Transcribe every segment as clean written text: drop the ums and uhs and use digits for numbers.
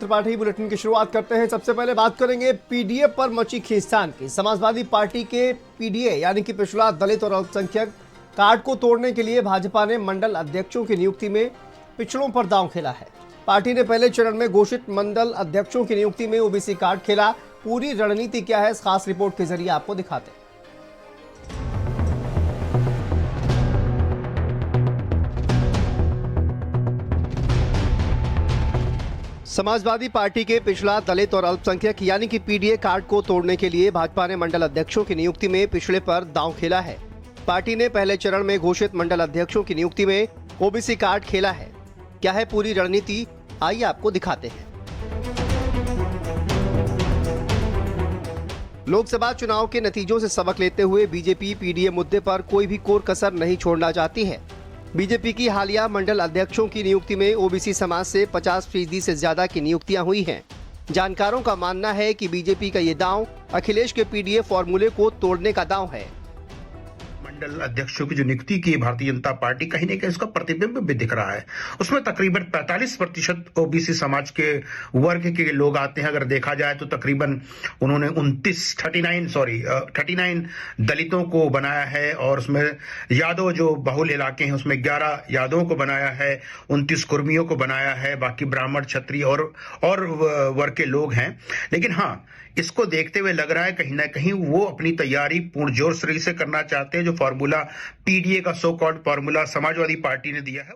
Tripathi bulletin की शुरुआत करते हैं। सबसे पहले बात करेंगे पीडीए पर मची खींचतान की। समाजवादी पार्टी के पीडीए यानी कि पिछड़ा दलित और अल्पसंख्यक कार्ड को तोड़ने के लिए भाजपा ने मंडल अध्यक्षों की नियुक्ति में पिछड़ों पर दांव खेला है। पार्टी ने पहले चरण में घोषित मंडल अध्यक्षों की नियुक्ति में ओबीसी कार्ड खेला। पूरी रणनीति क्या है, इस खास रिपोर्ट के जरिए आपको दिखाते हैं। समाजवादी पार्टी के पिछड़ा दलित और अल्पसंख्यक यानी कि पीडीए कार्ड को तोड़ने के लिए भाजपा ने मंडल अध्यक्षों की नियुक्ति में पिछड़े पर दांव खेला है। पार्टी ने पहले चरण में घोषित मंडल अध्यक्षों की नियुक्ति में ओबीसी कार्ड खेला है। क्या है पूरी रणनीति, आइए आपको दिखाते हैं। लोकसभा चुनाव के नतीजों से सबक लेते हुए बीजेपी पीडीए मुद्दे पर कोई भी कोर कसर नहीं छोड़ना चाहती है। बीजेपी की हालिया मंडल अध्यक्षों की नियुक्ति में ओबीसी समाज से 50% से ज्यादा की नियुक्तियां हुई हैं। जानकारों का मानना है कि बीजेपी का ये दांव अखिलेश के पीडीए फॉर्मूले को तोड़ने का दांव है। मंडल अध्यक्षों की जो नियुक्ति की भारतीय जनता पार्टी कहीं न कहीं इसका प्रतिबिंब भी दिख रहा है। उसमें तकरीबन 45% ओबीसी समाज के वर्ग के लोग आते हैं। अगर देखा जाए तो तकरीबन उन्होंने 39 दलितों को बनाया है और उसमें यादव जो बहुल इलाके हैं उसमें 11 यादवों को बनाया है, 29 कुर्मियों को बनाया है, बाकी ब्राह्मण क्षत्रिय और वर्ग के लोग हैं। लेकिन हाँ, इसको देखते हुए लग रहा है कहीं ना कहीं वो अपनी तैयारी पूर्ण जोर शरीर से करना चाहते हैं। जो फॉर्मूला पीडीए का so called formula Samajwadi party ने दिया है।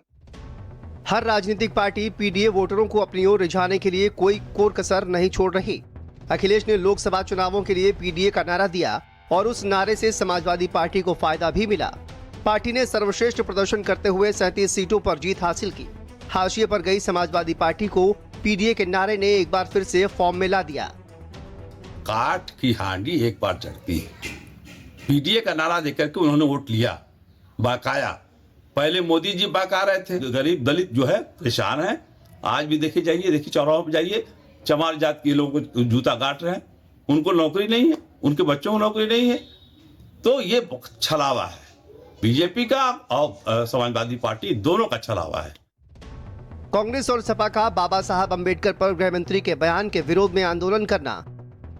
हर राजनीतिक पार्टी पीडीए वोटरों को अपनी ओर रिझाने के लिए कोई कोर कसर नहीं छोड़ रही। अखिलेश ने लोकसभा चुनावों के लिए पीडीए का नारा दिया और उस नारे से समाजवादी पार्टी को फायदा भी मिला। पार्टी ने सर्वश्रेष्ठ प्रदर्शन करते हुए 37 सीटों पर जीत हासिल की। हाशिए पर गई समाजवादी पार्टी को पीडीए के नारे ने एक बार फिर से फॉर्म में ला दिया। काट की हांडी एक बार चढ़ती है। पीडीए का नारा देकर के उन्होंने वोट लिया बाकाया। पहले मोदी जी बाका रहे थे, गरीब दलित जो है परेशान है। आज भी देखिए चौराहों पर जाइए, चमार जात के लोगों को जूता काट रहे हैं। उनको नौकरी नहीं है, उनके बच्चों को नौकरी नहीं है। तो ये छलावा है बीजेपी का और समाजवादी पार्टी दोनों का छलावा है। कांग्रेस और सपा का बाबा साहब अंबेडकर पर गृह मंत्री के बयान के विरोध में आंदोलन करना,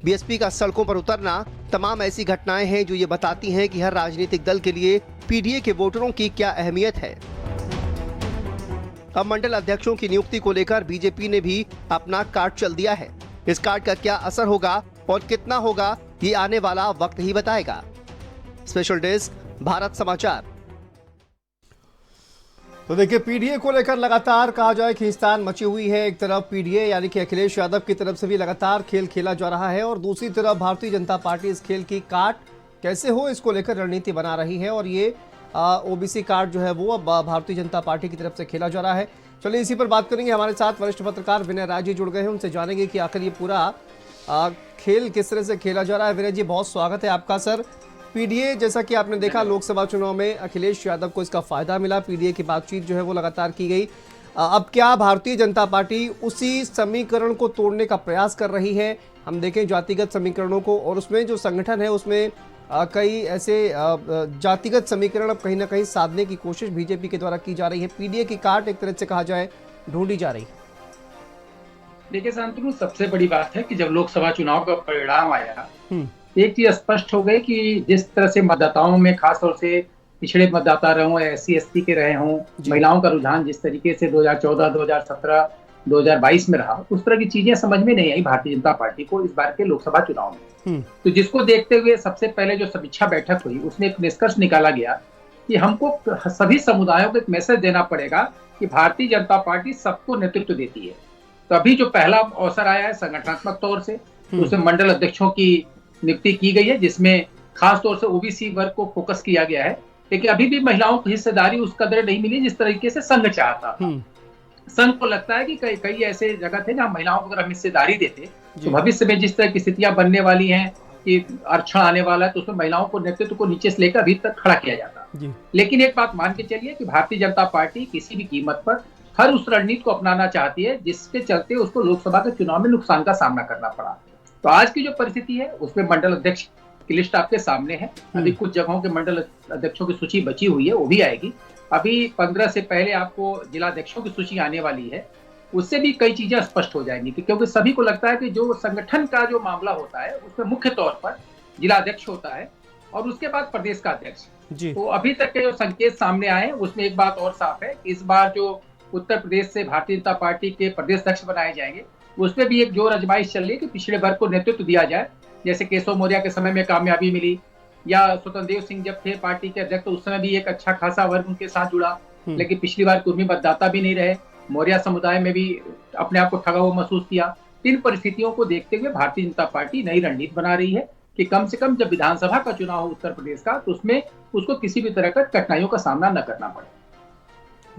बीएसपी का सड़कों पर उतरना, तमाम ऐसी घटनाएं हैं जो ये बताती हैं कि हर राजनीतिक दल के लिए पीडीए के वोटरों की क्या अहमियत है। अब मंडल अध्यक्षों की नियुक्ति को लेकर बीजेपी ने भी अपना कार्ड चल दिया है। इस कार्ड का क्या असर होगा और कितना होगा, ये आने वाला वक्त ही बताएगा। स्पेशल डेस्क, भारत समाचार। तो देखिए, पीडीए को लेकर लगातार कहा जाए खींचतान मची हुई है। एक तरफ पीडीए यानी कि अखिलेश यादव की तरफ से भी लगातार खेल खेला जा रहा है और दूसरी तरफ भारतीय जनता पार्टी इस खेल की काट कैसे हो इसको लेकर रणनीति बना रही है और ये ओबीसी कार्ड जो है वो अब भारतीय जनता पार्टी की तरफ से खेला जा रहा है। चलिए इसी पर बात करेंगे। हमारे साथ वरिष्ठ पत्रकार विनय राय जी जुड़ गए हैं, उनसे जानेंगे कि आखिर ये पूरा खेल किस तरह से खेला जा रहा है। विनय जी, बहुत स्वागत है आपका। सर, पीडीए जैसा कि आपने देखा लोकसभा चुनाव में अखिलेश यादव को इसका फायदा मिला, पीडीए की बातचीत जो है वो लगातार की गई। अब क्या भारतीय जनता पार्टी उसी समीकरण को तोड़ने का प्रयास कर रही है? हम देखें जातिगत समीकरणों को और उसमें जो संगठन है उसमें कई ऐसे जातिगत समीकरण अब कहीं ना कहीं साधने की कोशिश बीजेपी के द्वारा की जा रही है। पीडीए की काट एक तरह से कहा जाए ढूंढी जा रही है। देखिए शांतनु, सबसे बड़ी बात है कि जब लोकसभा चुनाव का परिणाम आया, एक चीज स्पष्ट हो गई कि जिस तरह से मतदाताओं में खासतौर से पिछड़े मतदाता रहे हों, SC ST के रहे हों, महिलाओं का रुझान जिस तरीके से 2014, 2017, 2022 में रहा, उस तरह की चीजें समझ में नहीं आई भारतीय जनता पार्टी को इस बार के लोकसभा चुनाव में। तो जिसको देखते हुए सबसे पहले जो समीक्षा बैठक हुई उसमें एक निष्कर्ष निकाला गया कि हमको सभी समुदायों को एक मैसेज देना पड़ेगा कि भारतीय जनता पार्टी सबको नेतृत्व देती है। तो अभी जो पहला अवसर आया है संगठनात्मक तौर से, उसमें मंडल अध्यक्षों की नियुक्ति की गई है जिसमें खास तौर से ओबीसी वर्ग को फोकस किया गया है। लेकिन अभी भी महिलाओं को हिस्सेदारी उस कदर नहीं मिली जिस तरीके से संघ चाहता था। संघ को लगता है कि कई ऐसे जगह थे जहां महिलाओं को अगर हम हिस्सेदारी देते तो भविष्य में जिस तरह की स्थितियां बनने वाली हैं कि आरक्षण आने वाला है, तो उसमें महिलाओं को नेतृत्व को नीचे से लेकर अभी तक खड़ा किया जाता। लेकिन एक बात मान के चलिए कि भारतीय जनता पार्टी किसी भी कीमत पर हर उस रणनीति को अपनाना चाहती है जिसके चलते उसको लोकसभा के चुनाव में नुकसान का सामना करना पड़ा। तो आज की जो परिस्थिति है उसमें मंडल अध्यक्ष की लिस्ट आपके सामने है। अभी कुछ जगहों के मंडल अध्यक्षों की सूची बची हुई है, वो भी आएगी। अभी 15 से पहले आपको जिला अध्यक्षों की सूची आने वाली है। उससे भी कई चीजें स्पष्ट हो जाएंगी क्योंकि सभी को लगता है कि जो संगठन का जो मामला होता है उसमें मुख्य तौर पर जिलाध्यक्ष होता है और उसके बाद प्रदेश का अध्यक्ष। जी। तो अभी तक के जो संकेत सामने आए उसमें एक बात और साफ है कि इस बार जो उत्तर प्रदेश से भारतीय जनता पार्टी के प्रदेश अध्यक्ष बनाए जाएंगे उसमें भी एक जोर आजमाइश चल रही है कि पिछड़े वर्ग को नेतृत्व दिया जाए, जैसे केशव मौर्य के समय में कामयाबी मिली, या स्वतंत्र देव सिंह जब थे पार्टी के अध्यक्ष तो उस समय भी एक अच्छा खासा वर्ग उनके साथ जुड़ा, लेकिन पिछली बार कुर्मी मतदाता भी नहीं रहे, मौर्य समुदाय में भी अपने आप को ठगा हुआ महसूस किया। इन परिस्थितियों को देखते हुए भारतीय जनता पार्टी नई रणनीति बना रही है कि कम से कम जब विधानसभा का चुनाव हो उत्तर प्रदेश का तो उसमें उसको किसी भी तरह का कठिनाइयों का सामना न करना पड़े।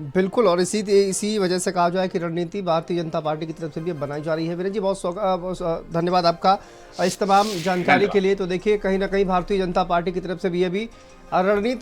बिल्कुल, और इसी वजह से कहा जाए कि रणनीति भारतीय जनता पार्टी की तरफ से भी अब बनाई जा रही है। वीरेंद्र जी बहुत धन्यवाद आपका इस तमाम जानकारी के लिए। तो देखिए कहीं ना कहीं भारतीय जनता पार्टी की तरफ से भी अभी रणनीति